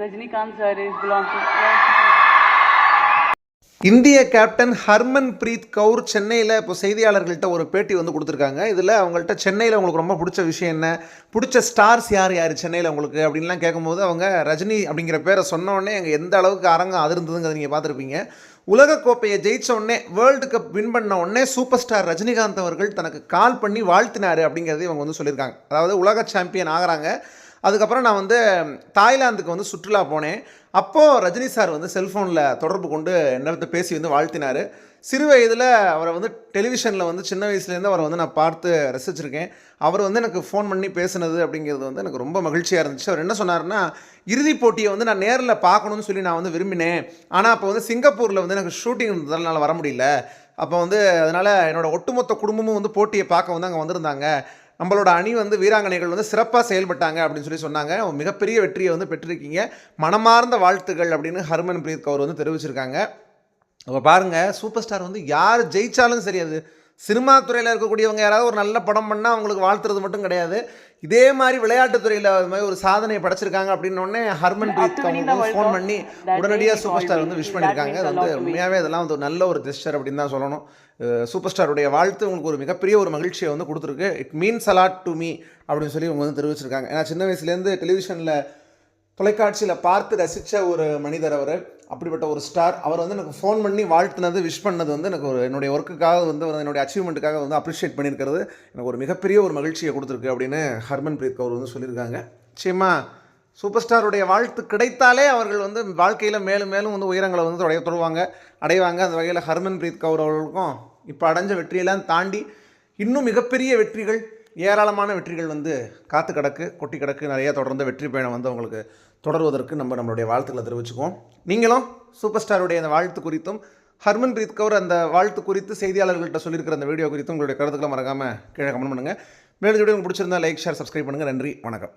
Rajinikanth sir is belong to. இந்திய captain Harmanpreet Kaur சென்னையில் இப்போ செய்தியாளர்கள்ட்ட ஒரு பேட்டி வந்து கொடுத்துருக்காங்க. இதில் அவங்கள்ட்ட சென்னையில் உங்களுக்கு ரொம்ப பிடிச்ச விஷயம் என்ன, பிடிச்ச ஸ்டார்ஸ் யார் யார் சென்னையில் உங்களுக்கு அப்படின்லாம் கேட்கும்போது அவங்க ரஜினி அப்படிங்கிற பேரை சொன்னோடனே எங்கள் எந்த அளவுக்கு அரங்கம் அதிர்ந்ததுங்கிறத நீங்கள் பார்த்துருப்பீங்க. உலகக்கோப்பையை ஜெயிச்ச உடனே, வேர்ல்டு கப் வின் பண்ண உடனே சூப்பர் ஸ்டார் ரஜினிகாந்த் அவர்கள் தனக்கு கால் பண்ணி வாழ்த்தினார் அப்படிங்கிறத இவங்க வந்து சொல்லியிருக்காங்க. அதாவது உலக சாம்பியன் ஆகிறாங்க. அதுக்கப்புறம் நான் வந்து தாய்லாந்துக்கு வந்து சுற்றுலா போனேன். அப்போது ரஜினி சார் வந்து செல்ஃபோனில் தொடர்பு கொண்டு என்னிடத்தை பேசி வந்து வாழ்த்தினார். சிறு வயதில் அவரை வந்து டெலிவிஷனில் வந்து சின்ன வயசுலேருந்து அவரை வந்து நான் பார்த்து ரசிச்சிருக்கேன். அவர் வந்து எனக்கு ஃபோன் பண்ணி பேசுனது அப்படிங்கிறது வந்து எனக்கு ரொம்ப மகிழ்ச்சியாக இருந்துச்சு. அவர் என்ன சொன்னார்னா, இறுதிப் போட்டியை வந்து நான் நேரில் பார்க்கணுன்னு சொல்லி நான் வந்து விரும்பினேன். ஆனால் அப்போ வந்து சிங்கப்பூரில் வந்து எனக்கு ஷூட்டிங் இருந்ததுனால வர முடியல. அப்போ வந்து அதனால் என்னோடய ஒட்டுமொத்த குடும்பமும் வந்து போட்டியை பார்க்க வந்து அங்கே வந்திருந்தாங்க. நம்மளோட அணி வந்து வீராங்கனைகள் வந்து சிறப்பாக செயல்பட்டாங்க அப்படின்னு சொல்லி சொன்னாங்க. மிகப்பெரிய வெற்றியை வந்து பெற்றிருக்கீங்க, மனமார்ந்த வாழ்த்துக்கள் அப்படின்னு ஹர்மன்பிரீத் கவுர் வந்து தெரிவிச்சிருக்காங்க. அப்போ பாருங்கள், சூப்பர் ஸ்டார் வந்து யார் ஜெயித்தாலும் சரி, அது சினிமா துறையில் இருக்கக்கூடியவங்க யாராவது ஒரு நல்ல படம் பண்ணால் அவங்களுக்கு வாழ்த்துறது மட்டும் கிடையாது, இதே மாதிரி விளையாட்டுத்துறையில் அது மாதிரி ஒரு சாதனையை படைச்சிருக்காங்க அப்படின்னோடனே ஹர்மன்பிரீத் கவுர் ஃபோன் பண்ணி உடனடியாக சூப்பர் ஸ்டார் வந்து விஷ் பண்ணியிருக்காங்க. அது வந்து உண்மையாகவே அதெல்லாம் வந்து நல்ல ஒரு ஜெஸ்டர் அப்படின்னு தான் சொல்லணும். சூப்பர் ஸ்டாருடைய வாழ்த்து உங்களுக்கு ஒரு மிகப்பெரிய ஒரு மகிழ்ச்சியை வந்து கொடுத்துருக்கு. It means allot to me அப்படின்னு சொல்லி அவங்க வந்து தெரிவிச்சிருக்காங்க. ஏன்னா சின்ன வயசுலேருந்து டெலிவிஷனில் தொலைக்காட்சியில் பார்த்து ரசித்த ஒரு மனிதர் அவர். அப்படிப்பட்ட ஒரு ஸ்டார் அவர் வந்து எனக்கு ஃபோன் பண்ணி வாழ்த்துனது, விஷ் பண்ணது வந்து எனக்கு ஒரு என்னுடைய ஒர்க்குக்காக வந்து என்னுடைய அச்சீவ்மெண்ட்டுக்காக வந்து அப்ரிஷியேட் பண்ணியிருக்கிறது எனக்கு ஒரு மிகப்பெரிய ஒரு மகிழ்ச்சியை கொடுத்துருக்கு அப்படின்னு ஹர்மன்பிரீத் கவுர் வந்து சொல்லியிருக்காங்க. நிச்சயமாக சூப்பர் ஸ்டாருடைய வாழ்த்து கிடைத்தாலே அவர்கள் வந்து வாழ்க்கையில் மேலும் மேலும் வந்து உயரங்களை வந்து அடைவாங்க. அந்த வகையில் ஹர்மன்பிரீத் கவுர் அவர்களுக்கும் இப்போ அடைஞ்ச வெற்றியெல்லாம் தாண்டி இன்னும் மிகப்பெரிய வெற்றிகள், ஏராளமான வெற்றிகள் வந்து கொட்டி கிடக்கு. நிறைய தொடர்ந்து வெற்றி பயணம் வந்து அவங்களுக்கு தொடர்வதற்கு நம்மளுடைய வாழ்த்துக்களை தெரிவிச்சுக்குவோம். நீங்களும் சூப்பர் ஸ்டாருடைய அந்த வாழ்த்து குறித்தும் ஹர்மன்பிரீத் கவுர் அந்த வாழ்த்து குறித்து செய்தியாளர்கள்ட்ட சொல்லியிருக்கிற அந்த வீடியோ குறித்தும் உங்களுடைய கருத்துக்களை மறக்காமல் கீழே கமெண்ட் பண்ணுங்கள். மேலும் வீடியோ உங்களுக்கு பிடிச்சிருந்தா லைக், ஷேர், சப்ஸ்கிரைப் பண்ணுங்கள். நன்றி, வணக்கம்.